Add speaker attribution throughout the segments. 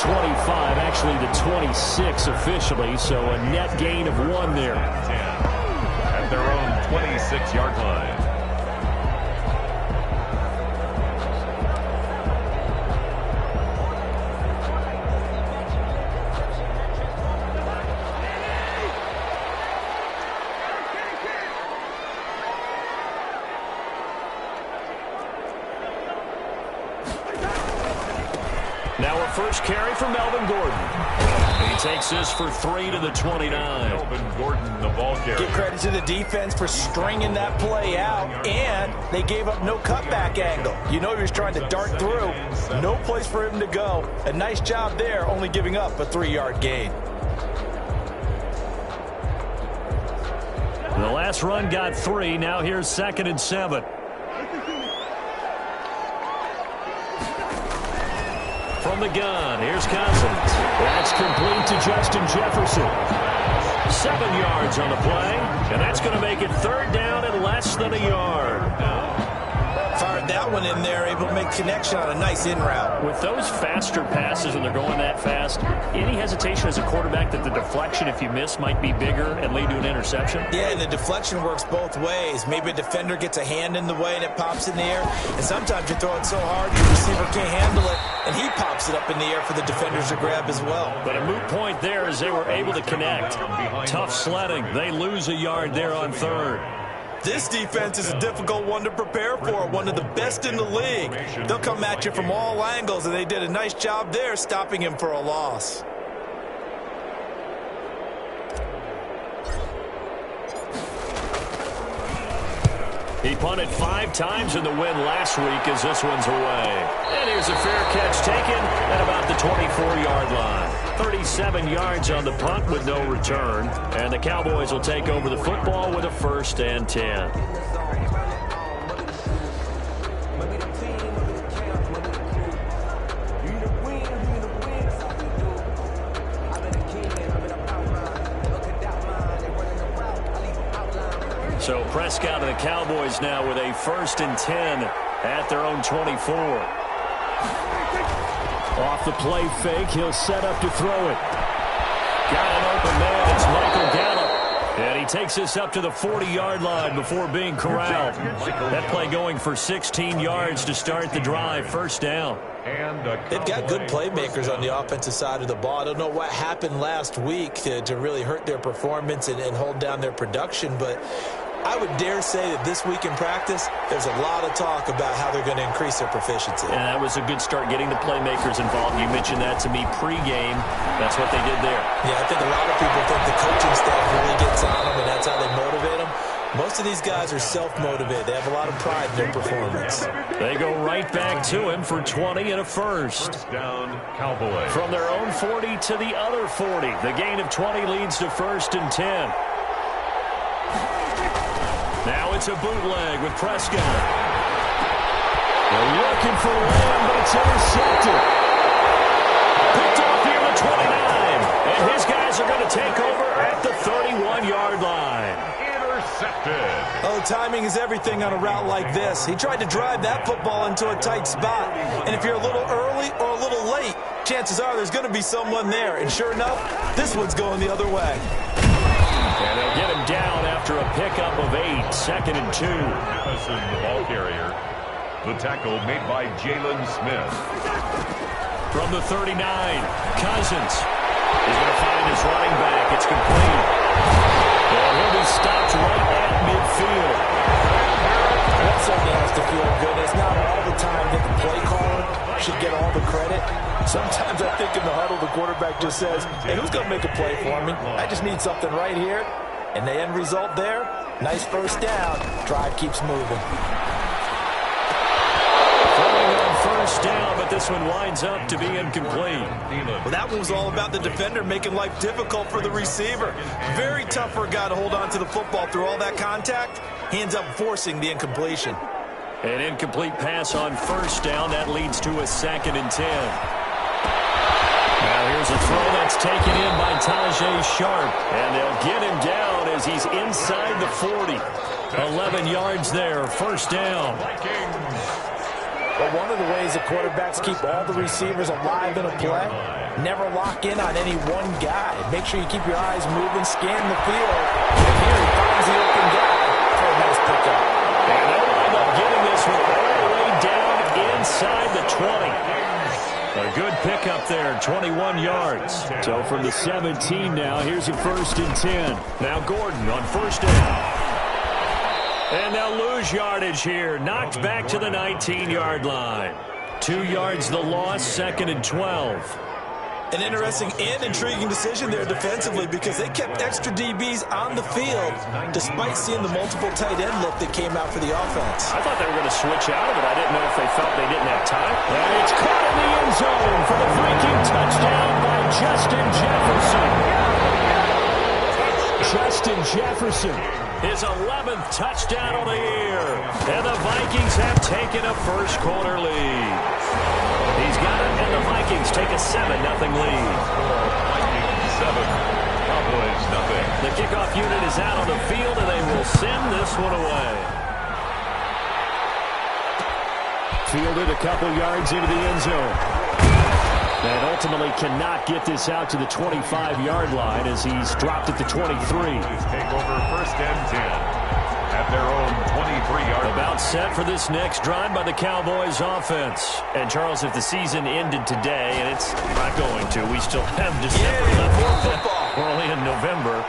Speaker 1: 25, actually the 26 officially, so a net gain of 1 there.
Speaker 2: 10 at their own 26-yard line.
Speaker 1: Now a first carry for Melvin Gordon. He takes this for 3 to the 29.
Speaker 2: Melvin Gordon, the ball carrier.
Speaker 3: Give credit to the defense for stringing that play out, and they gave up no cutback angle. You know he was trying to dart through. No place for him to go. A nice job there, only giving up a 3-yard gain.
Speaker 1: The last run got 3. Now here's 2nd and 7. From the gun, here's Cousins. That's complete to Justin Jefferson. 7 yards on the play, and that's going to make it 3rd down and less than a yard.
Speaker 3: Fired that one in there, able to make connection on a nice in route.
Speaker 1: With those faster passes when they're going that fast, any hesitation as a quarterback that the deflection, if you miss, might be bigger and lead to an interception?
Speaker 3: Yeah, and the deflection works both ways. Maybe a defender gets a hand in the way and it pops in the air, and sometimes you throw it so hard your receiver can't handle it, and he pops it up in the air for the defenders to grab as well.
Speaker 1: But a moot point there as they were able to connect. Tough sledding. They lose a yard there on 3rd.
Speaker 3: This defense is a difficult one to prepare for, one of the best in the league. They'll come at you from all angles, and they did a nice job there stopping him for a loss.
Speaker 1: He punted 5 times in the win last week as this one's away. And here's a fair catch taken at about the 24-yard line. 37 yards on the punt with no return. And the Cowboys will take over the football with a 1st and 10. So Prescott and the Cowboys now with a 1st and 10 at their own 24. Off the play fake, he'll set up to throw it. Got an open man, it's Michael Gallup. And he takes this up to the 40-yard line before being corralled. That play going for 16 yards to start the drive, 1st down.
Speaker 3: They've got good playmakers on the offensive side of the ball. I don't know what happened last week to really hurt their performance and hold down their production, but I would dare say that this week in practice, there's a lot of talk about how they're going to increase their proficiency.
Speaker 1: And that was a good start getting the playmakers involved. You mentioned that to me pregame. That's what they did there.
Speaker 3: Yeah, I think a lot of people think the coaching staff really gets on them, and that's how they motivate them. Most of these guys are self-motivated. They have a lot of pride in their performance.
Speaker 1: They go right back to him for 20 and a 1st.
Speaker 2: Down, Cowboy.
Speaker 1: From their own 40 to the other 40. The gain of 20 leads to 1st and 10. Now it's a bootleg with Prescott. They're looking for one, but it's intercepted. Picked off near the 29. And his guys are going to take over at the 31-yard line.
Speaker 2: Intercepted.
Speaker 3: Oh, timing is everything on a route like this. He tried to drive that football into a tight spot. And if you're a little early or a little late, chances are there's going to be someone there. And sure enough, this one's going the other way.
Speaker 1: And they'll get him down after a pickup of 8, 2nd and 2.
Speaker 2: Harrison, the ball carrier. The tackle made by Jalen Smith.
Speaker 1: From the 39, Cousins is going to find his running back. It's complete. And he'll be stopped right at midfield.
Speaker 3: That certainly has to feel good. It's not all the time that the play caller should get all the credit. Sometimes I think in the huddle, the quarterback just says, hey, who's going to make a play for me? I just need something right here. And the end result there, nice 1st down. Drive keeps moving.
Speaker 1: Throwing on 1st down, but this one winds up to be incomplete.
Speaker 3: Well, that one was all about the defender making life difficult for the receiver. Very tough for a guy to hold on to the football through all that contact. He ends up forcing the incompletion.
Speaker 1: An incomplete pass on 1st down. That leads to a 2nd and 10. Now here's a throw that's taken in by Tajay Sharp. And they'll get him down as he's inside the 40. 11 yards there, 1st down.
Speaker 3: But one of the ways the quarterbacks keep all the receivers alive in a play, never lock in on any one guy. Make sure you keep your eyes moving, scan the field. And here he finds the open guy for a nice pickup.
Speaker 1: And they wind up getting this one all the way down inside the 20. A good pickup there, 21 yards. So from the 17 now, here's a 1st and 10. Now Gordon on 1st down. And they'll lose yardage here. Knocked back to the 19-yard line. 2 yards the loss, 2nd and 12.
Speaker 3: An interesting and intriguing decision there defensively because they kept extra DBs on the field despite seeing the multiple tight end look that came out for the offense.
Speaker 1: I thought they were going to switch out of it. I didn't know if they felt they didn't have time. And it's caught in the end zone for the Viking touchdown by Justin Jefferson. Justin Jefferson. His 11th touchdown of the year. And the Vikings have taken a first-quarter lead. He's got it, and the Vikings take a 7-0 lead.
Speaker 2: Vikings 7, Cowboys 0.
Speaker 1: The kickoff unit is out on the field, and they will send this one away. Fielded a couple yards into the end zone. And ultimately cannot get this out to the 25-yard line as he's dropped at the 23.
Speaker 2: Take over 1st and 10 at their own 23-yard line.
Speaker 1: About set for this next drive by the Cowboys offense. And Charles, if the season ended today, and it's not going to, we still have December left. We're only in November,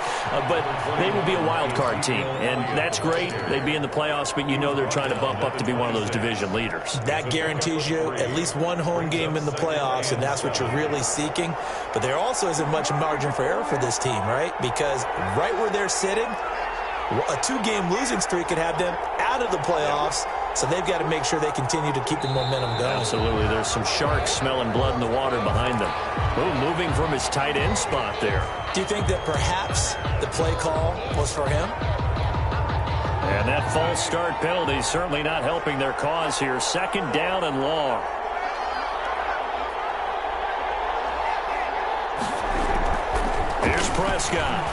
Speaker 1: but they would be a wild card team, and that's great. They'd be in the playoffs, but you know they're trying to bump up to be one of those division leaders.
Speaker 3: That guarantees you at least one home game in the playoffs, and that's what you're really seeking. But there also isn't much margin for error for this team, right? Because right where they're sitting, a 2-game losing streak could have them out of the playoffs, so they've got to make sure they continue to keep the momentum going.
Speaker 1: Absolutely. There's some sharks smelling blood in the water behind them. Ooh, moving from his tight end spot there.
Speaker 3: Do you think that perhaps the play call was for him?
Speaker 1: And that false start penalty is certainly not helping their cause here. 2nd down and long. Here's Prescott.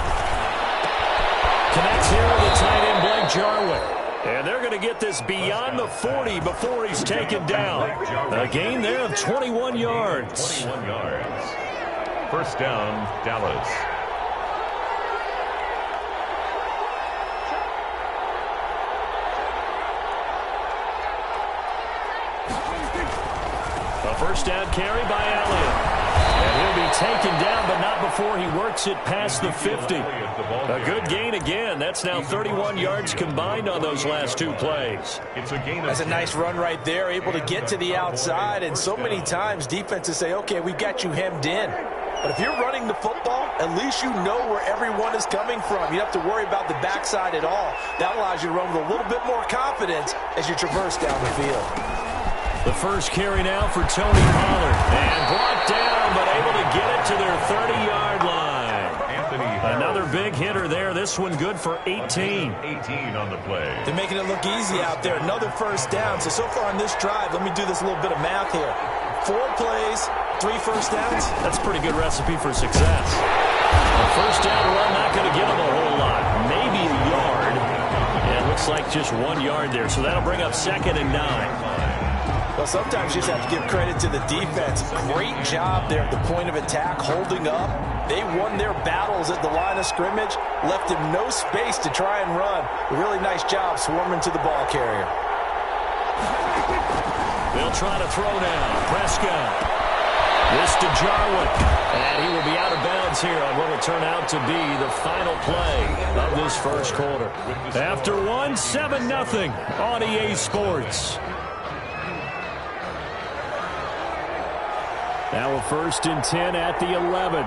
Speaker 1: Connects here with the tight end, Blake Jarwin. And they're going to get this beyond the 40 before he's taken down. A gain there of 21 yards.
Speaker 2: 21 yards. 1st down, Dallas.
Speaker 1: A 1st down carry by Elliott. And he'll be taken down, but not before he works it past the 50. A good gain again. That's now 31 yards combined on those last 2 plays.
Speaker 3: That's a nice run right there, able to get to the outside. And so many times defenses say, okay, we've got you hemmed in. But if you're running the football, at least you know where everyone is coming from. You don't have to worry about the backside at all. That allows you to run with a little bit more confidence as you traverse down the field.
Speaker 1: The first carry now for Tony Pollard. And brought down, but able to get it to their 30-yard line. Another big hitter there. This one good for 18.
Speaker 2: 18 on the play.
Speaker 3: They're making it look easy out there. Another 1st down. So far on this drive, let me do this little bit of math here. 4 plays, 3 1st downs.
Speaker 1: That's a pretty good recipe for success. A 1st down run not going to get them a whole lot. Maybe a yard. And it looks like just 1 yard there. So that'll bring up 2nd and 9.
Speaker 3: Well, sometimes you just have to give credit to the defense. Great job there at the point of attack, holding up. They won their battles at the line of scrimmage, left him no space to try and run. A really nice job swarming to the ball carrier.
Speaker 1: They'll try to throw now. Prescott. This to Jarwin. And he will be out of bounds here on what will turn out to be the final play of this 1st quarter. After one, 7-0 on EA Sports. Now a 1st and 10 at the 11.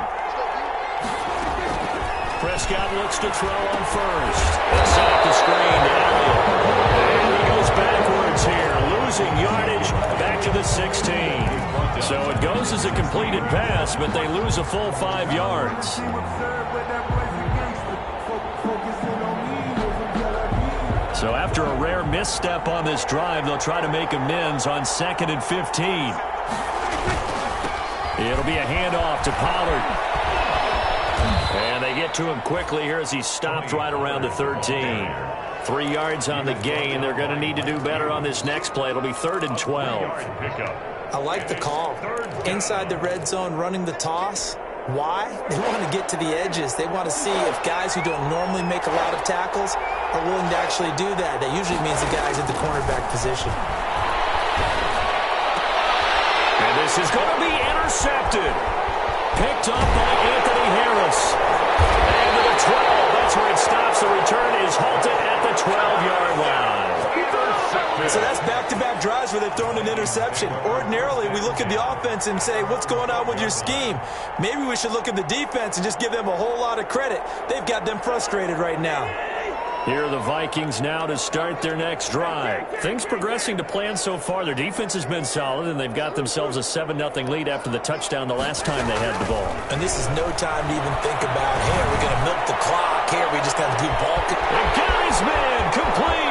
Speaker 1: Prescott looks to throw on 1st. Inside the screen to Elliott. And he goes backwards here, losing yardage back to the 16. So it goes as a completed pass, but they lose a full 5 yards. So after a rare misstep on this drive, they'll try to make amends on 2nd and 15. It'll be a handoff to Pollard. And they get to him quickly here as he stopped right around the 13. 3 yards on the gain. They're going to need to do better on this next play. It'll be 3rd and 12.
Speaker 3: I like the call. Inside the red zone, running the toss. Why? They want to get to the edges. They want to see if guys who don't normally make a lot of tackles are willing to actually do that. That usually means the guys at the cornerback position.
Speaker 1: And this is going to be intercepted. Picked up by Anthony Harris. And to the 12. That's where it stops. The return is halted at the 12-yard line.
Speaker 3: So that's back-to-back drives where they've thrown an interception. Ordinarily, we look at the offense and say, what's going on with your scheme? Maybe we should look at the defense and just give them a whole lot of credit. They've got them frustrated right now.
Speaker 1: Here are the Vikings now to start their next drive. Things progressing to plan so far. Their defense has been solid, and they've got themselves a 7-0 lead after the touchdown the last time they had the ball.
Speaker 3: And this is no time to even think about, hey, are we going to milk the clock? Here, we just have to do ball.
Speaker 1: And Gary's man complete.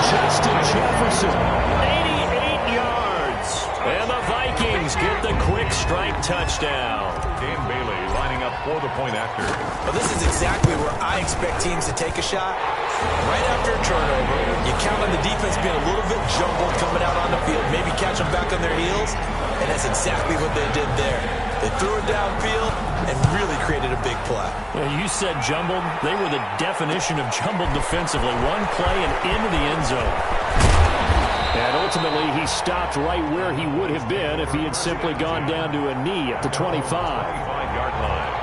Speaker 1: Justin Jefferson, 88 yards. And the Vikings get the quick strike touchdown.
Speaker 2: Dan Bailey lining up for the point after.
Speaker 3: Well, this is exactly where I expect teams to take a shot. Right after a turnover, you count on the defense being a little bit jumbled coming out on the field, maybe catch them back on their heels, and that's exactly what they did there. They threw it downfield and really created a big play.
Speaker 1: Well, you said jumbled. They were the definition of jumbled defensively. One play and into the end zone. And ultimately, he stopped right where he would have been if he had simply gone down to a knee at the 25.
Speaker 2: 5-yard line.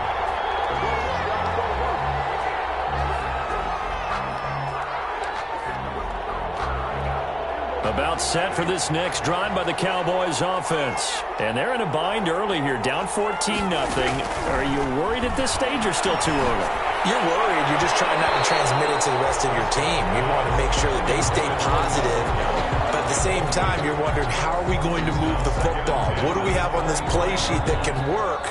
Speaker 1: About set for this next drive by the Cowboys offense. And they're in a bind early here, down 14-0. Are you worried at this stage or still too early?
Speaker 3: You're worried. You're just trying not to transmit it to the rest of your team. You want to make sure that they stay positive. But at the same time, you're wondering, how are we going to move the football? What do we have on this play sheet that can work?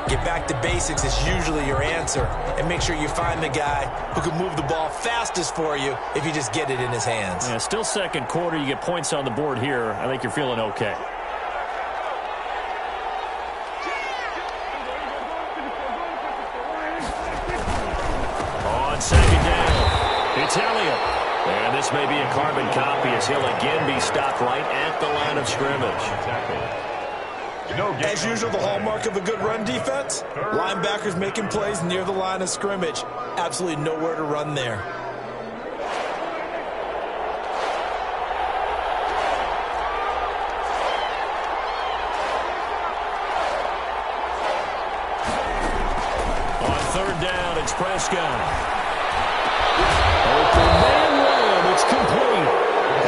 Speaker 3: Get back to basics is usually your answer. And make sure you find the guy who can move the ball fastest for you if you just get it in his hands.
Speaker 1: Yeah, still second quarter. You get points on the board here. I think you're feeling okay. On second down, it's Elliott. And this may be a carbon copy as he'll again be stopped right at the line of scrimmage.
Speaker 3: As usual, the hallmark of a good run defense, linebackers making plays near the line of scrimmage. Absolutely nowhere to run there.
Speaker 1: On third down, it's Prescott. Open man run, it's complete.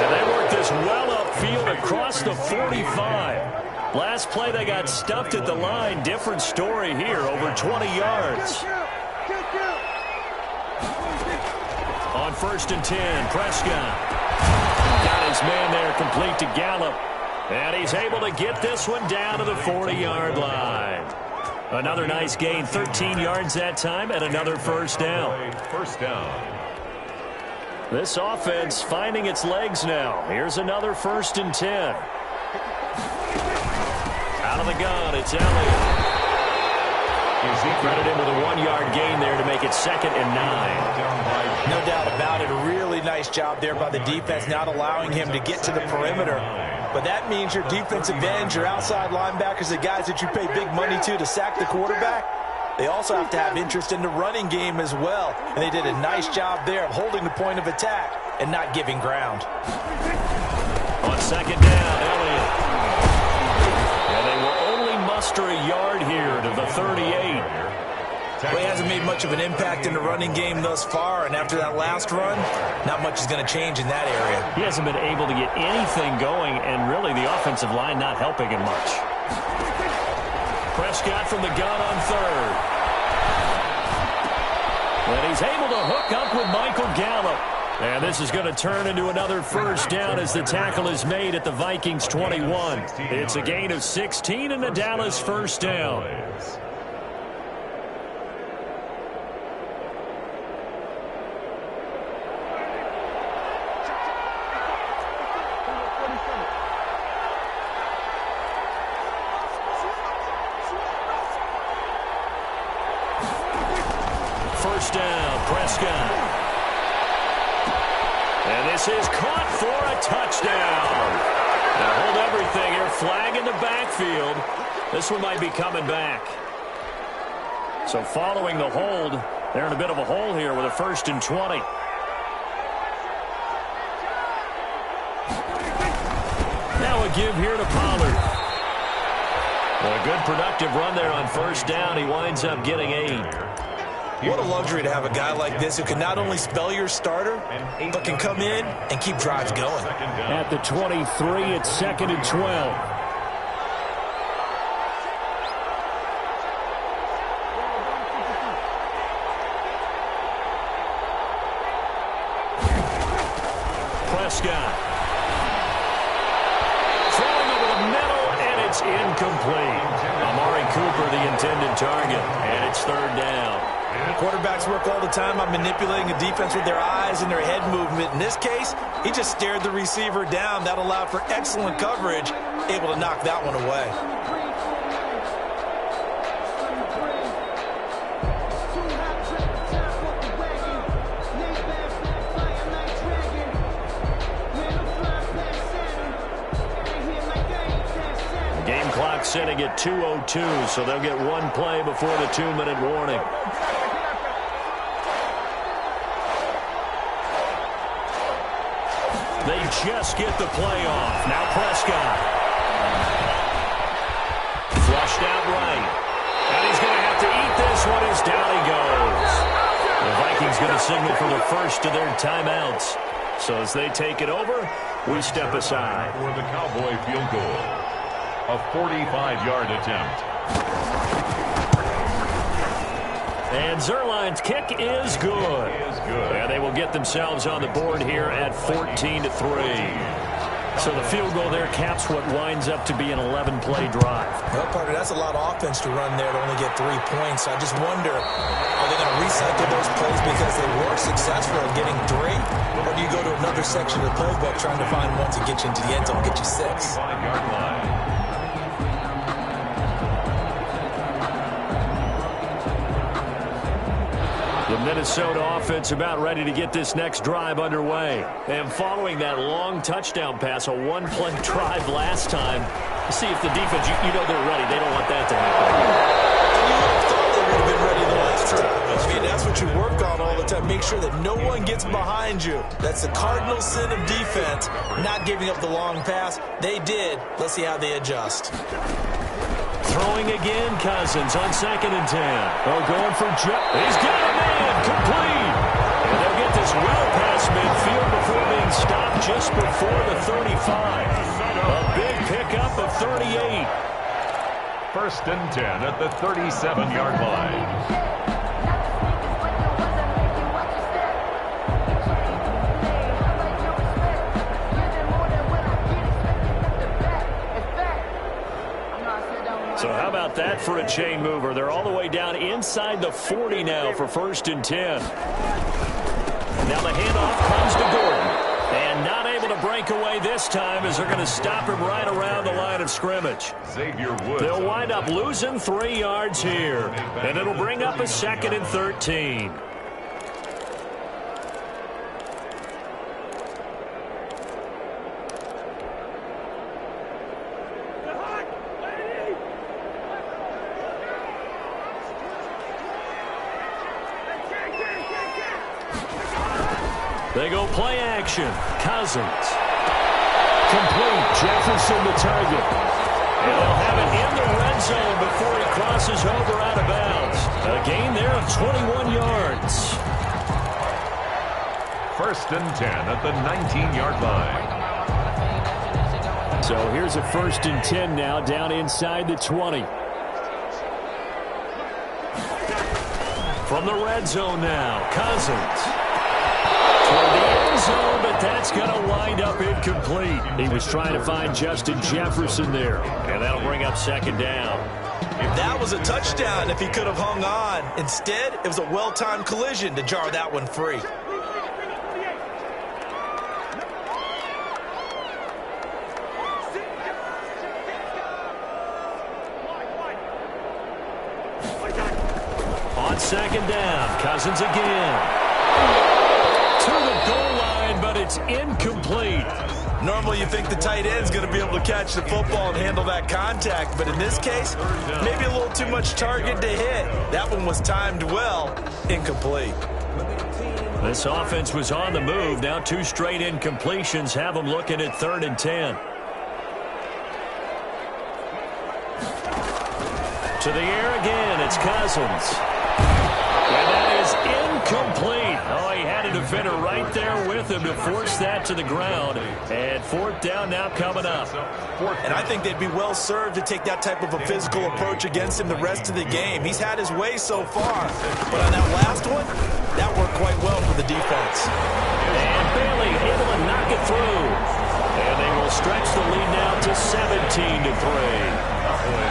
Speaker 1: And they work this well upfield across the 45. Last play, they got stuffed at the line. Different story here, over 20 yards. On 1st and 10, Prescott. Got his man there, complete to Gallup. And he's able to get this one down to the 40-yard line. Another nice gain, 13 yards that time, and another first down.
Speaker 2: First down.
Speaker 1: This offense finding its legs now. Here's another 1st and 10. Out of the gun, it's Elliott. Credit him with a 1-yard gain there to make it 2nd and 9.
Speaker 3: No doubt about it. A really nice job there by the defense, not allowing him to get to the perimeter. But that means your defensive ends, your outside linebackers, the guys that you pay big money to sack the quarterback, they also have to have interest in the running game as well. And they did a nice job there of holding the point of attack and not giving ground.
Speaker 1: On 2nd down, Elliott. And they will only muster a yard here to the 38.
Speaker 3: Well, he hasn't made much of an impact in the running game thus far, and after that last run, not much is going to change in that area.
Speaker 1: He hasn't been able to get anything going, and really the offensive line not helping him much. Prescott from the gun on 3rd. And he's able to hook up with Michael Gallup. And this is going to turn into another first down as the tackle is made at the Vikings 21. It's a gain of 16 and the Dallas first down. And this is caught for a touchdown. Now hold everything here. Flag in the backfield. This one might be coming back. So following the hold, they're in a bit of a hole here with a 1st and 20. Now a give here to Pollard. Well, a good productive run there on 1st down. He winds up getting 8.
Speaker 3: What a luxury to have a guy like this who can not only spell your starter, but can come in and keep drives going.
Speaker 1: At the 23, it's 2nd and 12. Prescott. Throwing over the middle, and it's incomplete. Amari Cooper, the intended target, and it's 3rd down.
Speaker 3: Quarterbacks work all the time on manipulating a defense with their eyes and their head movement. In this case, he just stared the receiver down. That allowed for excellent coverage, able to knock that one away.
Speaker 1: Game clock sitting at 2:02, so they'll get one play before the 2-minute warning. They just get the play off. Now Prescott. Flushed out right. And he's going to have to eat this one as down he goes. The Vikings going to signal for the first of their timeouts. So as they take it over, we step aside.
Speaker 2: For the Cowboy field goal. A 45-yard attempt.
Speaker 1: And Zerline's kick is good. And they will get themselves on the board here at 14-3. So the field goal there caps what winds up to be an 11-play drive.
Speaker 3: Well, partner, that's a lot of offense to run there to only get 3 points. I just wonder, are they going to recycle those plays because they were successful in getting 3? Or do you go to another section of the playbook trying to find one to get you into the end zone and get you 6?
Speaker 2: 5-yard line.
Speaker 1: The Minnesota offense about ready to get this next drive underway. And following that long touchdown pass, a 1-play drive last time, see if the defense, you know they're ready. They don't want that to happen.
Speaker 3: You would have thought they would have been ready the last time. I mean, that's what you work on all the time. Make sure that no one gets behind you. That's the cardinal sin of defense, not giving up the long pass. They did. Let's see how they adjust.
Speaker 1: Throwing again, Cousins on 2nd and 10. Oh, going for Jeff. He's got a man, complete. And they'll get this well past midfield before being stopped just before the 35. A big pickup of 38.
Speaker 2: 1st and 10 at the 37-yard line.
Speaker 1: So how about that for a chain mover? They're all the way down inside the 40 now for 1st and 10. Now the handoff comes to Gordon. And not able to break away this time as they're going to stop him right around the line of scrimmage.
Speaker 2: Xavier Woods.
Speaker 1: They'll wind up losing 3 yards here. And it'll bring up a 2nd and 13. They go play action. Cousins. Complete. Jefferson the target. And they'll have it in the red zone before he crosses over out of bounds. A gain there of 21 yards.
Speaker 2: 1st and 10 at the 19-yard line.
Speaker 1: So here's a 1st and 10 now down inside the 20. From the red zone now. Cousins. Toward the end zone, but that's going to wind up incomplete. He was trying to find Justin Jefferson there, and that'll bring up 2nd down.
Speaker 3: That was a touchdown if he could have hung on. Instead, it was a well-timed collision to jar that one free. On 2nd down, Cousins again. To the goal line, but
Speaker 1: it's incomplete.
Speaker 3: Normally you think the tight end's going to be able to catch the football and handle that contact, but in this case, maybe a little too much target to hit. That one was timed well, incomplete.
Speaker 1: This offense was on the move. Now 2 straight incompletions have them looking at 3rd and 10. To the air again, it's Cousins. And that is incomplete. Oh, he had a defender right there with him to force that to the ground. And 4th down now coming up.
Speaker 3: And I think they'd be well served to take that type of a physical approach against him the rest of the game. He's had his way so far. But on that last one, that worked quite well for the defense.
Speaker 1: And Bailey able to knock it through. And they will stretch the lead now to 17-3.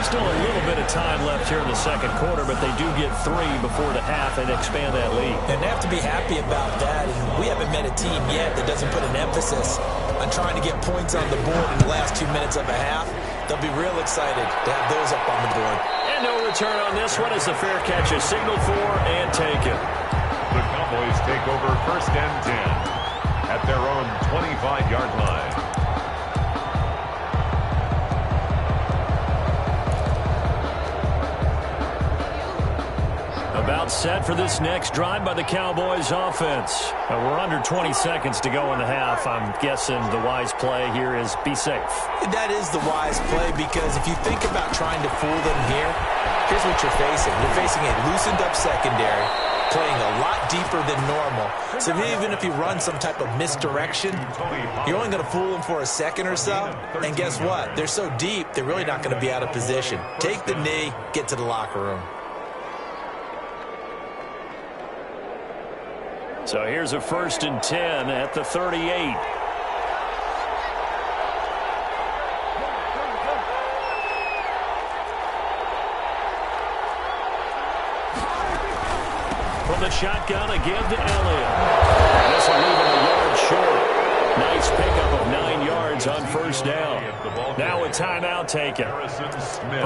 Speaker 1: Still a little bit of time left here in the second quarter, but they do get 3 before the half and expand that lead.
Speaker 3: And they have to be happy about that. And we haven't met a team yet that doesn't put an emphasis on trying to get points on the board in the last 2 minutes of a half. They'll be real excited to have those up on the board.
Speaker 1: And no return on this one as the fair catch is signaled for and taken.
Speaker 2: The Cowboys take over 1st and 10 at their own 25-yard line.
Speaker 1: About set for this next drive by the Cowboys offense. We're under 20 seconds to go in the half. I'm guessing the wise play here is be safe.
Speaker 3: That is the wise play, because if you think about trying to fool them here, here's what you're facing. You're facing a loosened up secondary, playing a lot deeper than normal. So even if you run some type of misdirection, you're only going to fool them for a second or so. And guess what? They're so deep, they're really not going to be out of position. Take the knee, get to the locker room.
Speaker 1: So here's a 1st and 10 at the 38. From the shotgun, a give to Elliott. This will leave him a yard short. Nice pickup of 9 yards on 1st down. Now a timeout taken.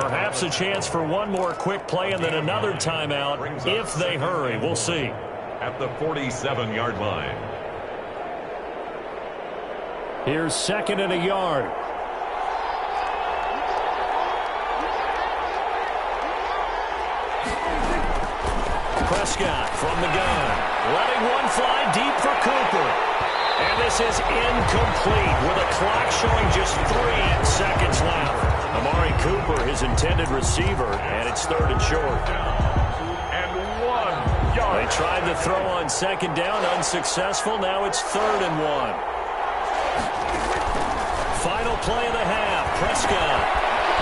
Speaker 1: Perhaps a chance for one more quick play and then another timeout if they hurry. We'll see.
Speaker 2: At the 47-yard line.
Speaker 1: Here's 2nd and a yard. Prescott from the gun. Letting one fly deep for Cooper. And this is incomplete with a clock showing just 3 seconds left. Amari Cooper, his intended receiver, and it's 3rd and short. They tried to throw on 2nd down, unsuccessful. Now it's 3rd and 1. Final play of the half, Prescott.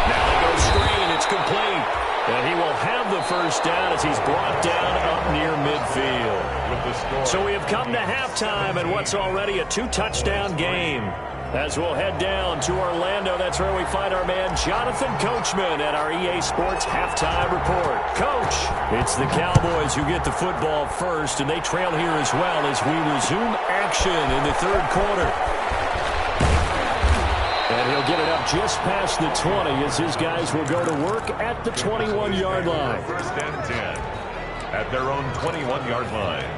Speaker 1: Now they go screen, it's complete. And he will have the 1st down as he's brought down up near midfield. So we have come to halftime and what's already a 2-touchdown game. As we'll head down to Orlando, that's where we find our man Jonathan Coachman at our EA Sports Halftime Report. Coach, it's the Cowboys who get the football first, and they trail here as well as we resume action in the 3rd quarter. And he'll get it up just past the 20 as his guys will go to work at the 21-yard line.
Speaker 2: 1st and 10 at their own 21-yard line.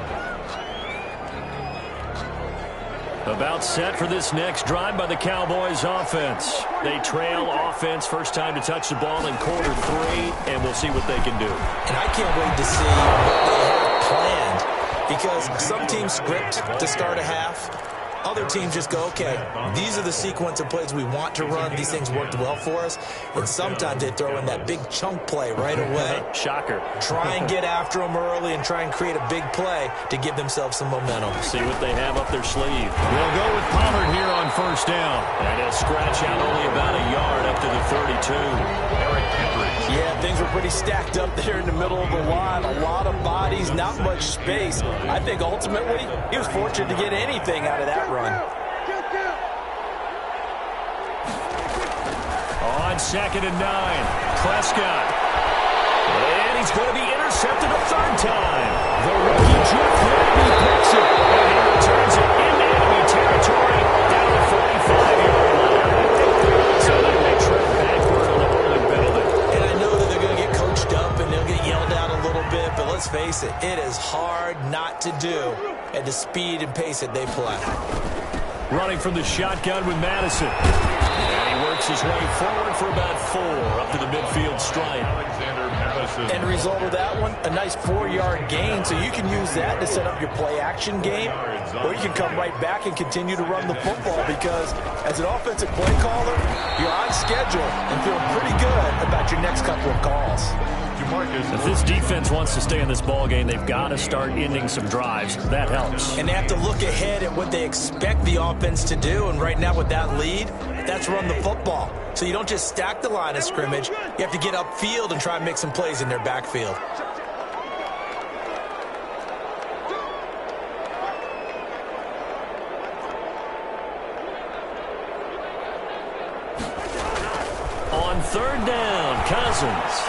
Speaker 1: About set for this next drive by the Cowboys offense. They trail offense, first time to touch the ball in quarter 3, and we'll see what they can do.
Speaker 3: And I can't wait to see what they have planned, because some teams script to start a half. Other teams just go, okay, these are the sequence of plays we want to run. These things worked well for us. And sometimes they throw in that big chunk play right away.
Speaker 1: Shocker.
Speaker 3: Try and get after them early and try and create a big play to give themselves some momentum.
Speaker 1: See what they have up their sleeve. They'll go with Pollard here on 1st down. And he'll scratch out only about a yard up to the 32.
Speaker 3: Yeah, things were pretty stacked up there in the middle of the line. A lot of bodies, not much space. I think ultimately he was fortunate to get anything out of that run.
Speaker 1: On 2nd and 9, Prescott. And he's going to be intercepted a 3rd time. The rookie Jeff Gladney picks it. And he returns it into enemy territory down the 45-yard line. So then they trip backward on the holding penalty.
Speaker 3: And I know that they're going to get coached up and they'll get yelled at a little bit, but let's face it, it is hard not to do at the speed and pace that they play.
Speaker 1: running from the shotgun with Madison. And he works his way forward for about 4 up to the midfield stripe.
Speaker 3: And the result of that one, a nice 4-yard gain. So you can use that to set up your play-action game, or you can come right back and continue to run the football because as an offensive play caller, you're on schedule and feeling pretty good about your next couple of calls.
Speaker 1: If this defense wants to stay in this ball game, they've got to start ending some drives. That helps.
Speaker 3: And they have to look ahead at what they expect the offense to do. And right now with that lead, that's run the football. So you don't just stack the line of scrimmage. You have to get upfield and try and make some plays in their backfield.
Speaker 1: On 3rd down, Cousins.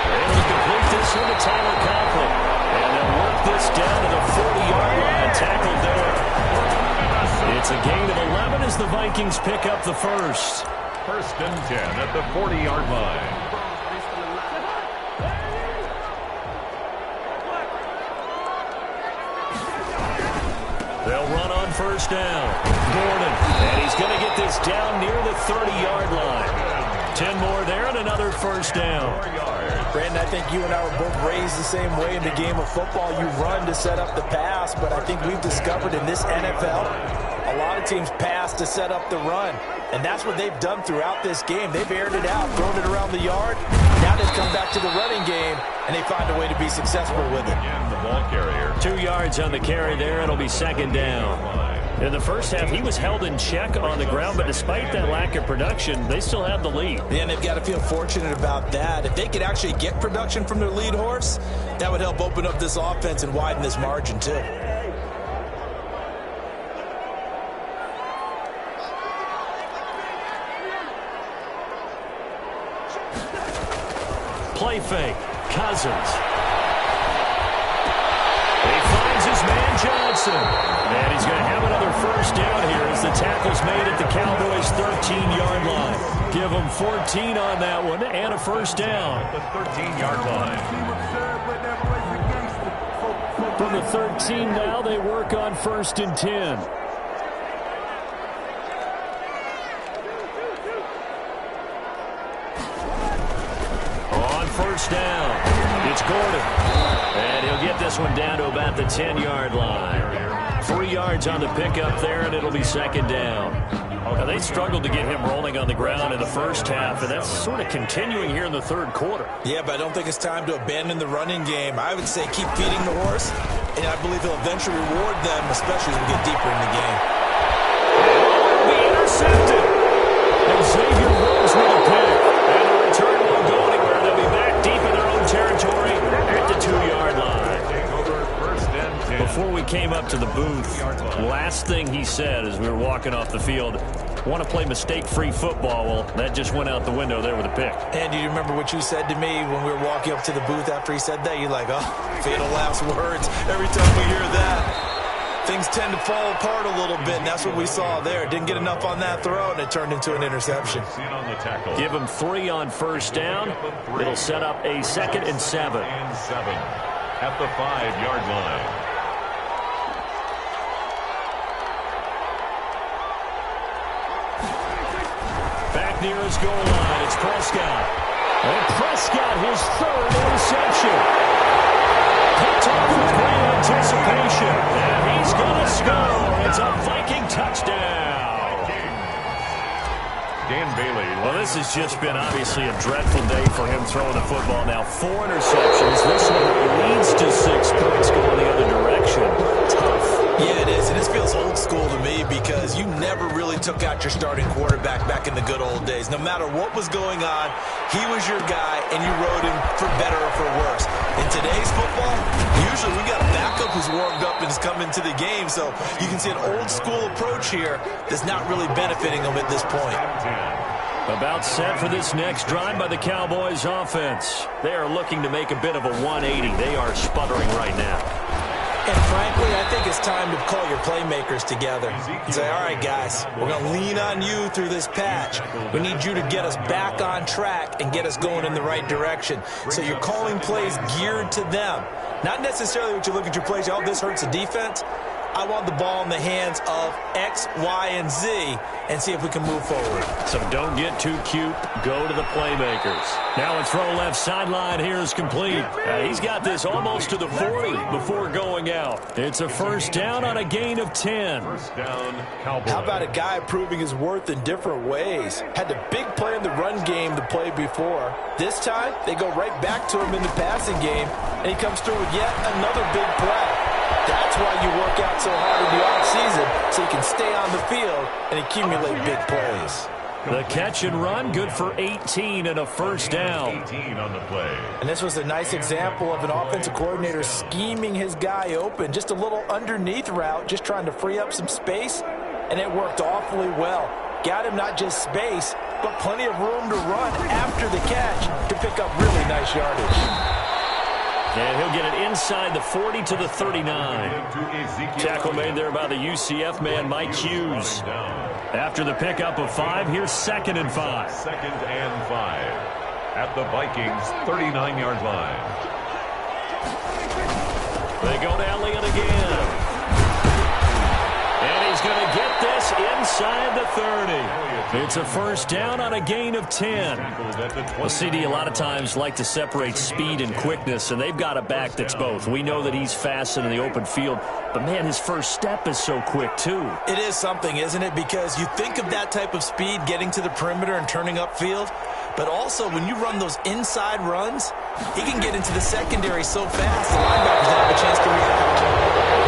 Speaker 1: Able to complete this one to Tyler Conklin. And they'll work this down to the 40-yard line. Tackled there. It's a gain of 11 as the Vikings pick up the first.
Speaker 2: 1st and 10 at the 40-yard line.
Speaker 1: They'll run on 1st down. Gordon. And he's going to get this down near the 30-yard line. 10 more there and another 1st down.
Speaker 3: Brandon, I think you and I were both raised the same way in the game of football. You run to set up the pass, but I think we've discovered in this NFL, a lot of teams pass to set up the run. And that's what they've done throughout this game. They've aired it out, thrown it around the yard. Now they've come back to the running game, and they find a way to be successful with it.
Speaker 2: Again, the ball carrier.
Speaker 1: 2 yards on the carry there. It'll be 2nd down. In the first half, he was held in check on the ground, but despite that lack of production, they still have the lead.
Speaker 3: And they've got to feel fortunate about that. If they could actually get production from their lead horse, that would help open up this offense and widen this margin too.
Speaker 1: Play fake. Cousins. He finds his man Johnson. And he's going to have another 1st down here as the tackle's made at the Cowboys' 13-yard line. Give them 14 on that one and a 1st down.
Speaker 2: The 13-yard line.
Speaker 1: From the 13 now, they work on 1st and 10. On 1st down, it's Gordon. And he'll get this one down to about the 10-yard line. 3 yards on the pickup there, and it'll be 2nd down. Now, they struggled to get him rolling on the ground in the first half, and that's sort of continuing here in the 3rd quarter.
Speaker 3: Yeah, but I don't think it's time to abandon the running game. I would say keep feeding the horse, and I believe he'll eventually reward them, especially as we get deeper in the game.
Speaker 1: Be intercepted. And Xavier Rose with a pick. And the return won't go anywhere. They'll be back deep in their own territory at the 2-yard line. Before we came up to the booth, last thing he said as we were walking off the field, want to play mistake-free football. Well, that just went out the window there with a pick.
Speaker 3: And do you remember what you said to me when we were walking up to the booth after he said that? You're like, oh, fatal last words. Every time we hear that, things tend to fall apart a little bit, and that's what we saw there. Didn't get enough on that throw, and it turned into an interception.
Speaker 1: Give him 3 on 1st down. It'll set up a 2nd and 7.
Speaker 2: At the 5-yard line.
Speaker 1: Back near his goal line, it's Prescott. And Prescott, his 3rd interception. Picked off with great anticipation. And he's going to score. It's a Viking touchdown.
Speaker 2: Dan Bailey.
Speaker 1: Well, this has just been obviously a dreadful day for him throwing the football. Now 4 interceptions. This one leads to 6 points going the other direction. Tough.
Speaker 3: Yeah, it is. And this feels old school to me because you never really took out your starting quarterback back in the good old days. No matter what was going on, he was your guy, and you rode him for better or for worse. In today's football, usually we got a backup who's warmed up and has come into the game. So you can see an old school approach here that's not really benefiting them at this point.
Speaker 1: About set for this next drive by the Cowboys offense. They are looking to make a bit of a 180. They are sputtering right now.
Speaker 3: And frankly, I think it's time to call your playmakers together and say, all right, guys, we're going to lean on you through this patch. We need you to get us back on track and get us going in the right direction. So you're calling plays geared to them. Not necessarily what you look at your plays, oh, this hurts the defense. I want the ball in the hands of X, Y, and Z and see if we can move forward.
Speaker 1: So don't get too cute. Go to the playmakers. Now a throw left sideline here is complete. He's got this almost to the 40 before going out. It's a first down on a gain of 10.
Speaker 2: First down, Cowboy.
Speaker 3: How about a guy proving his worth in different ways? Had a big play in the run game the play before. This time, they go right back to him in the passing game, and he comes through with yet another big play. That's why you work out so hard in the offseason, so you can stay on the field and accumulate big plays.
Speaker 1: The catch and run, good for 18 and a first down.
Speaker 2: 18 on the play.
Speaker 3: And this was a nice example of an offensive coordinator scheming his guy open. Just a little underneath route, just trying to free up some space, and it worked awfully well. Got him not just space, but plenty of room to run after the catch to pick up really nice yardage.
Speaker 1: And he'll get it inside the 40 to the 39. Tackle made there by the UCF man, Mike Hughes. After the pickup of 5, here's 2nd and 5.
Speaker 2: 2nd and 5 at the Vikings 39-yard line.
Speaker 1: They go to Elliott again. And he's going to get this inside the 30. It's a first down on a gain of 10. Well, CD, a lot of times like to separate speed and quickness, and they've got a back that's both. We know that he's fast in the open field, but, man, his first step is so quick, too.
Speaker 3: It is something, isn't it? Because you think of that type of speed getting to the perimeter and turning upfield, but also when you run those inside runs, he can get into the secondary so fast the linebackers don't have a chance to react.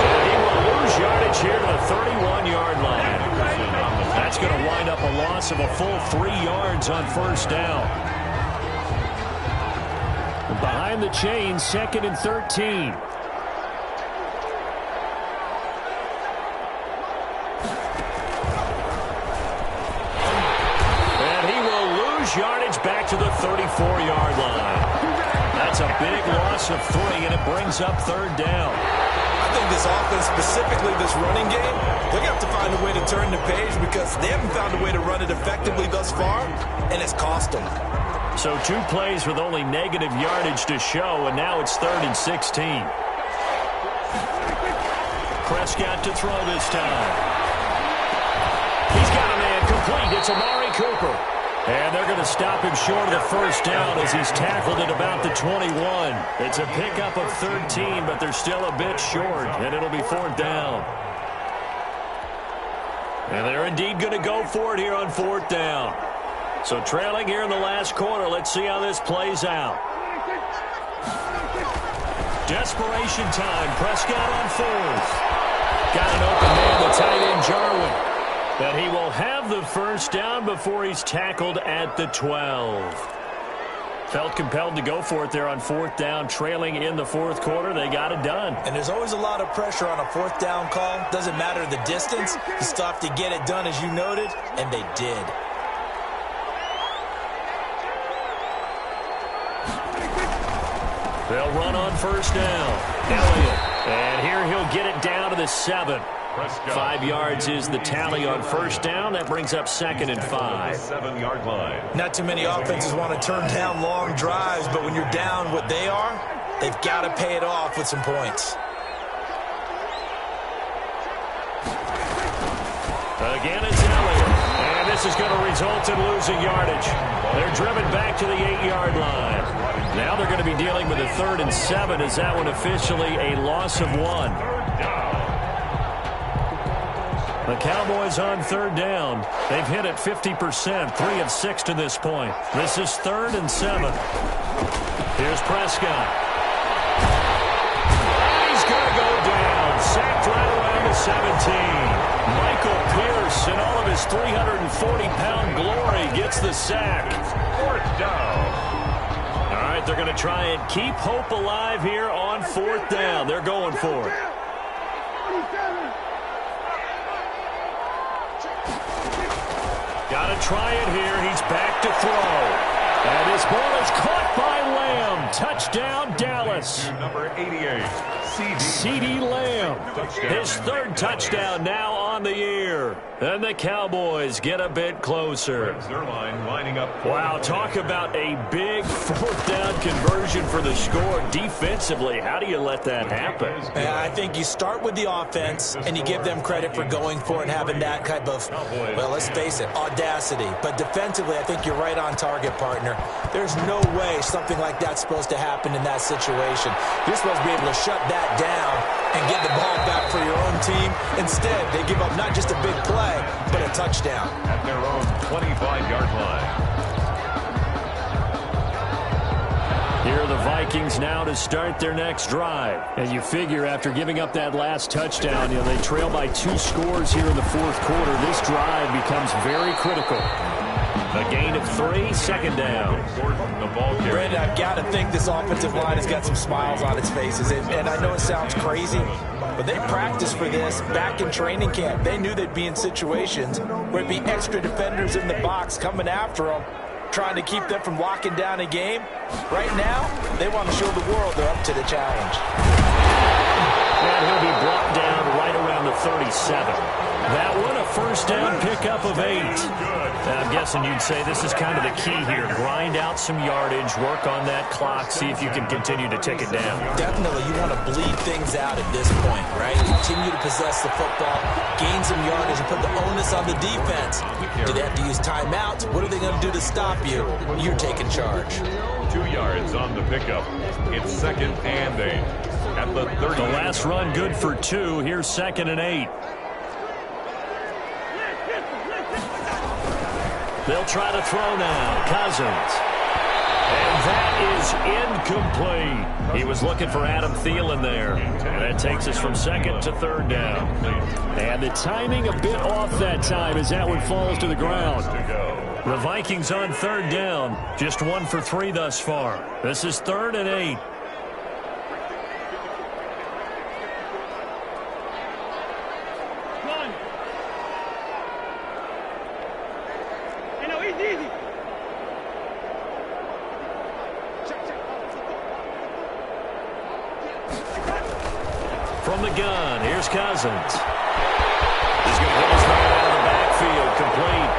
Speaker 1: And he will lose yardage here to the 31-yard line. That's going to wind up a loss of a full 3 yards on first down. Behind the chains, 2nd and 13. And he will lose yardage back to the 34-yard line. That's a big loss of 3, and it brings up 3rd down.
Speaker 3: I think this offense, specifically this running game, they're going to have to find a way to turn the page because they haven't found a way to run it effectively thus far, and it's cost them.
Speaker 1: So 2 plays with only negative yardage to show, and now it's 3rd and 16. Prescott to throw this time. He's got a man complete. It's Amari Cooper. And they're going to stop him short of the first down as he's tackled at about the 21. It's a pickup of 13, but they're still a bit short, and it'll be 4th down. And they're indeed going to go for it here on 4th down. So trailing here in the last quarter, let's see how this plays out. Desperation time. Prescott on 4th. Got an open man, the tight end Jarwin. But he will have the first down before he's tackled at the 12. Felt compelled to go for it there on 4th down, trailing in the 4th quarter. They got it done.
Speaker 3: And there's always a lot of pressure on a 4th down call. Doesn't matter the distance. You still have to get it done, as you noted, and they did.
Speaker 1: They'll run on first down. Elliott. And here he'll get it down to the 7. 5 yards is the tally on first down. That brings up 2nd and 5.
Speaker 2: 7-yard line.
Speaker 3: Not too many offenses want to turn down long drives, but when you're down what they are, they've got to pay it off with some points.
Speaker 1: Again, it's Elliott. And this is going to result in losing yardage. They're driven back to the 8-yard line. Now they're going to be dealing with a 3rd and 7. Is that one officially a loss of 1? The Cowboys on 3rd down. They've hit it 50%, 3 of 6 to this point. This is 3rd and 7. Here's Prescott. And he's going to go down. Sacked right around the 17. Michael Pierce, in all of his 340-pound glory, gets the sack.
Speaker 2: 4th down.
Speaker 1: All right, they're going to try and keep hope alive here on 4th down. They're going for it. Got to try it here. He's back to throw. And this ball is caught by Lamb. Touchdown, Dallas.
Speaker 2: Number 88,
Speaker 1: CeeDee Lamb. His 3rd touchdown now on the year. And the Cowboys get a bit closer.
Speaker 2: Lining up.
Speaker 1: Wow, talk about a big fourth down conversion for the score. Defensively, how do you let that happen?
Speaker 3: I think you start with the offense, and you give them credit for going for it and having that type of, well, let's face it, audacity. But defensively, I think you're right on target, partner. There's no way something like that's supposed to happen in that situation. You're supposed to be able to shut that down and get the ball back for your own team. Instead, they give up not just a big play, but a touchdown.
Speaker 2: At their own 25-yard line.
Speaker 1: Here are the Vikings now to start their next drive. And you figure after giving up that last touchdown, they trail by 2 scores here in the fourth quarter. This drive becomes very critical. A gain of 3, second down.
Speaker 3: Brandon, I've got to think this offensive line has got some smiles on its faces. And I know it sounds crazy, but they practiced for this back in training camp. They knew they'd be in situations where it'd be extra defenders in the box coming after them, trying to keep them from locking down a game. Right now, they want to show the world they're up to the challenge.
Speaker 1: And he'll be brought down right around the 37. That one, a first down pickup of 8. I'm guessing you'd say this is kind of the key here. Grind out some yardage, work on that clock, see if you can continue to tick it down.
Speaker 3: Definitely, you want to bleed things out at this point, right? Continue to possess the football, gain some yardage, and put the onus on the defense. Do they have to use timeouts? What are they going to do to stop you? You're taking charge.
Speaker 2: 2 yards on the pickup. It's 2nd and 8. At the 30.
Speaker 1: The last run good for 2. Here's 2nd and 8. They'll try to throw now. Cousins. And that is incomplete. He was looking for Adam Thielen there. And that takes us from 2nd to 3rd down. And the timing a bit off that time as that one falls to the ground. The Vikings on 3rd down. Just 1 for 3 thus far. This is 3rd and 8. From the gun, here's Cousins. He's going to hit his man out of the backfield, complete.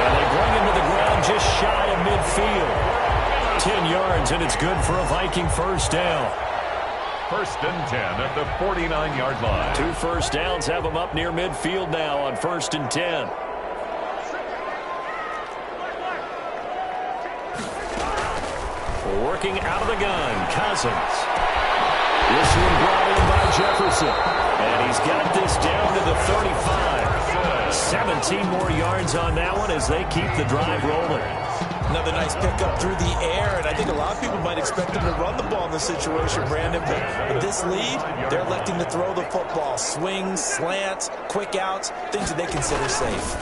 Speaker 1: And they bring him to the ground just shy of midfield. 10 yards, and it's good for a Viking first down.
Speaker 2: 1st and 10 at the 49-yard line.
Speaker 1: 2 first downs have them up near midfield now on 1st and 10. Working out of the gun, Cousins. This one brought in by Jefferson. And he's got this down to the 35. 17 more yards on that one as they keep the drive rolling.
Speaker 3: Another nice pickup through the air, and I think a lot of people might expect them to run the ball in this situation, Brandon. But with this lead, they're electing to throw the football. Swings, slants, quick outs, things that they consider safe.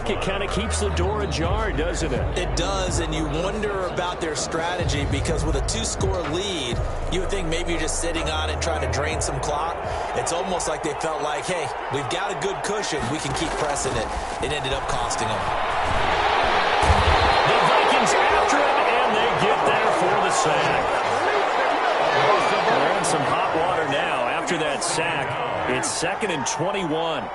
Speaker 1: It kind of keeps the door ajar, doesn't it?
Speaker 3: It does, and you wonder about their strategy because with a 2-score lead, you would think maybe you're just sitting on it trying to drain some clock. It's almost like they felt like, hey, we've got a good cushion. We can keep pressing it. It ended up costing them.
Speaker 1: The Vikings after him, and they get there for the sack. They're in some hot water now after that sack. It's 2nd and 21.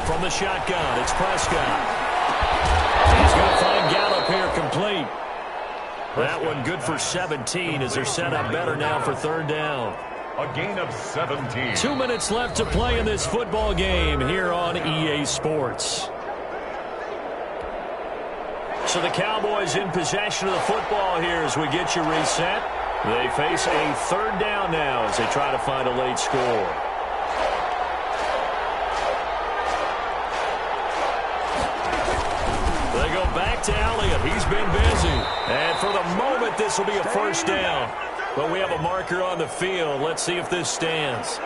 Speaker 1: From the shotgun, it's Prescott. He's going to find Gallup here complete. That one good for 17 as they're set up better now for 3rd down.
Speaker 2: A gain of 17.
Speaker 1: 2 minutes left to play in this football game here on EA Sports. So the Cowboys in possession of the football here as we get you reset. They face a 3rd down now as they try to find a late score. Back to Elliott. He's been busy. And for the moment, this will be a first down. But we have a marker on the field. Let's see if this stands.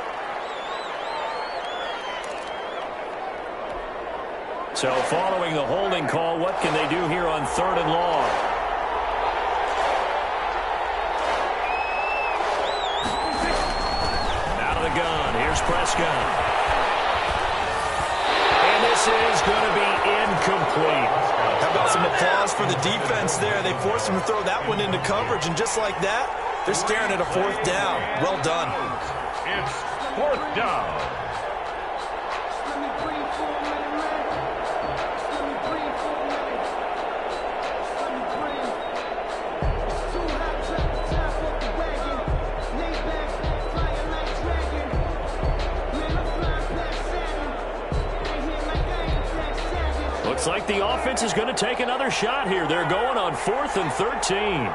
Speaker 1: So following the holding call, what can they do here on 3rd and long? Out of the gun, here's Prescott. And this is going to be incomplete.
Speaker 3: How about some applause for the defense there? They forced him to throw that one into coverage, and just like that, they're staring at a 4th down. Well done.
Speaker 2: It's 4th down.
Speaker 1: Looks like the offense is going to take another shot here. They're going on 4th and 13.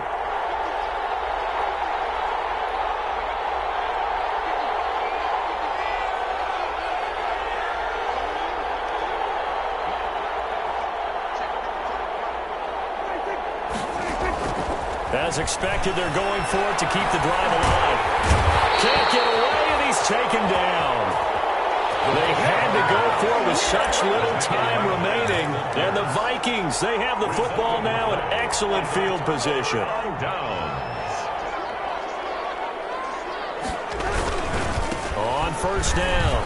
Speaker 1: As expected, they're going for it to keep the drive alive. Can't get away, and he's taken down. They had to go for it with such little time remaining. And the Vikings, they have the football now in excellent field position. On 1st down,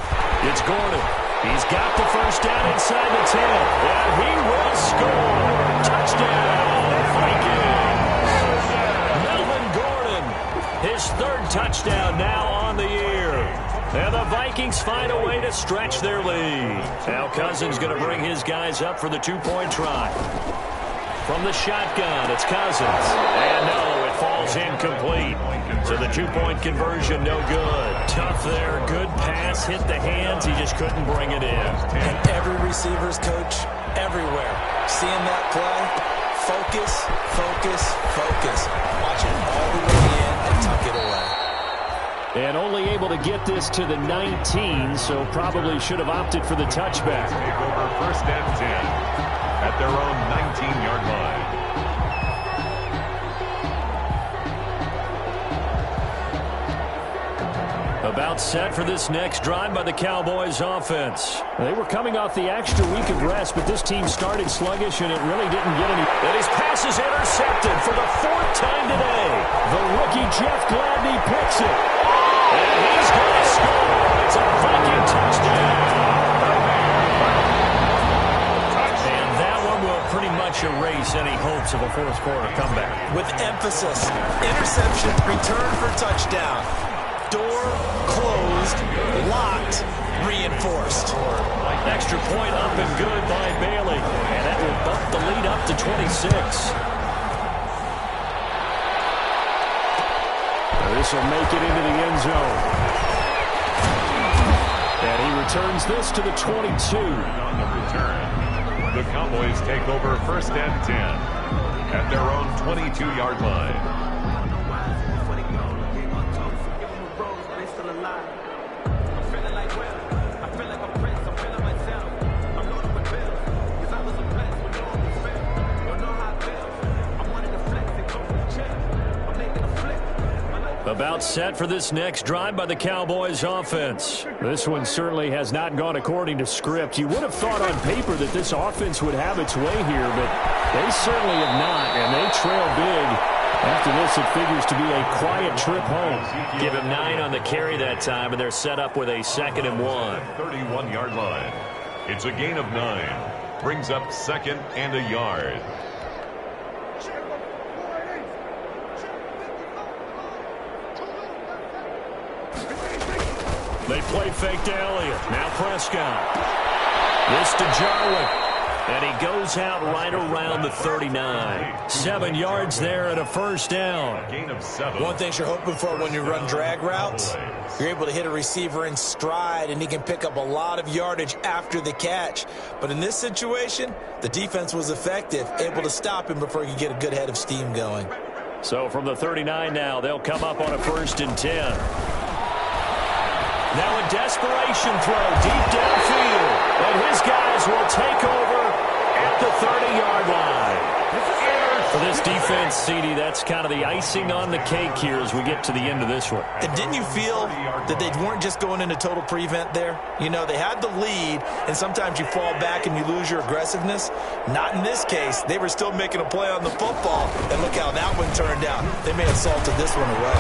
Speaker 1: it's Gordon. He's got the 1st down inside the 10. And he will score. Touchdown, Vikings. His 3rd touchdown now on the year. And the Vikings find a way to stretch their lead. Now Cousins going to bring his guys up for the 2-point try. From the shotgun, it's Cousins. And no, it falls incomplete. So the 2-point conversion, no good. Tough there, good pass, hit the hands. He just couldn't bring it in.
Speaker 3: And every receiver's coach everywhere. Seeing that play, focus, focus, focus. Watch it all the way in and tuck it away.
Speaker 1: And only able to get this to the 19, so probably should have opted for the touchback.
Speaker 2: Take over 1st and 10 at their own 19-yard line.
Speaker 1: About set for this next drive by the Cowboys offense. They were coming off the extra week of rest, but this team started sluggish, and it really didn't get any. And his pass is intercepted for the 4th time today. The rookie Jeff Gladney picks it. And he's going to score. It's a Viking touchdown. And that one will pretty much erase any hopes of a 4th quarter comeback.
Speaker 3: With emphasis, interception, return for touchdown. Door closed, locked, reinforced.
Speaker 1: Extra point up and good by Bailey. And that will bump the lead up to 26. This will make it into the end zone. And he returns this to the 22.
Speaker 2: On the return, the Cowboys take over 1st and 10 at their own 22-yard line.
Speaker 1: About set for this next drive by the Cowboys offense. This one certainly has not gone according to script. You would have thought on paper that this offense would have its way here, but they certainly have not, and they trail big. After this, it figures to be a quiet trip home. Give him 9 on the carry that time, and they're set up with a 2nd and 1.
Speaker 2: 31-yard line. It's a gain of 9. Brings up 2nd and a yard.
Speaker 1: They play fake to Elliott. Now Prescott. This to Jarwin. And he goes out right around the 39. 7 yards there and a 1st down.
Speaker 2: Gain of 7.
Speaker 3: One thing you're hoping for when you run drag routes, you're able to hit a receiver in stride, and he can pick up a lot of yardage after the catch. But in this situation, the defense was effective, able to stop him before he could get a good head of steam going.
Speaker 1: So from the 39 now, they'll come up on a 1st and 10. Now a desperation throw deep downfield. And his guys will take over at the 30-yard line. For this defense, CD, that's kind of the icing on the cake here as we get to the end of this one.
Speaker 3: And didn't you feel that they weren't just going into total prevent there? You know, they had the lead, and sometimes you fall back and you lose your aggressiveness. Not in this case. They were still making a play on the football, and look how that one turned out. They may have salted this one away.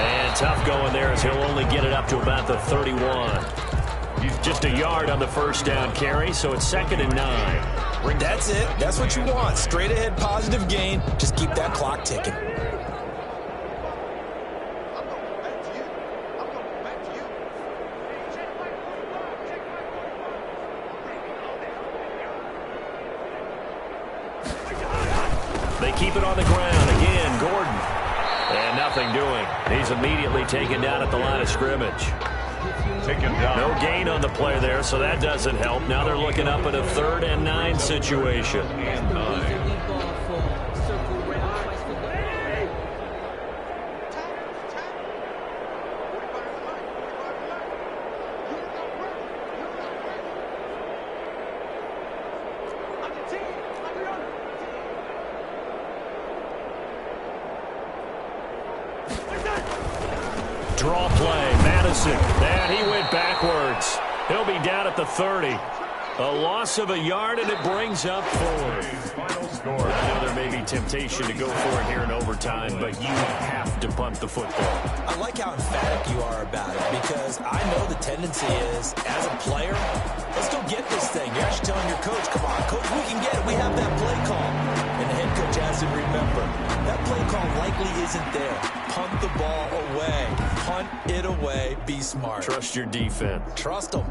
Speaker 1: And tough going there as he'll only get it up to about the 31. Just a yard on the first down carry, so it's 2nd and 9.
Speaker 3: That's it. That's what you want. Straight ahead positive gain. Just keep that clock ticking.
Speaker 1: They keep it on the ground. Again, Gordon. And nothing doing. He's immediately taken down at the line of scrimmage.
Speaker 2: Taken down.
Speaker 1: No gain on the play there, so that doesn't help. Now they're looking up at a 3rd and 9 situation.
Speaker 2: And 9.
Speaker 1: Draw play, Madison, and he went backwards. He'll be down at the 30. A loss of a yard, and it brings up 4th.
Speaker 2: Final score.
Speaker 1: I know there may be temptation to go for it here in overtime, but you have to punt the football.
Speaker 3: I like how emphatic you are about it, because I know the tendency is, as a player, let's go get this thing. You're actually telling your coach, come on, coach, we can get it. We have that play call. And the head coach has to remember, that play call likely isn't there. Punt the ball away. Punt it away. Be smart.
Speaker 1: Trust your defense.
Speaker 3: Trust them.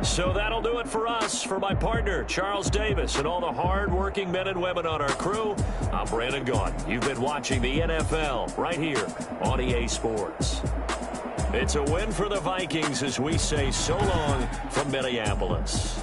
Speaker 1: So that'll do it for us. For my partner, Charles Davis, and all the hard-working men and women on our crew, I'm Brandon Gaudin. You've been watching the NFL right here on EA Sports. It's a win for the Vikings as we say so long from Minneapolis.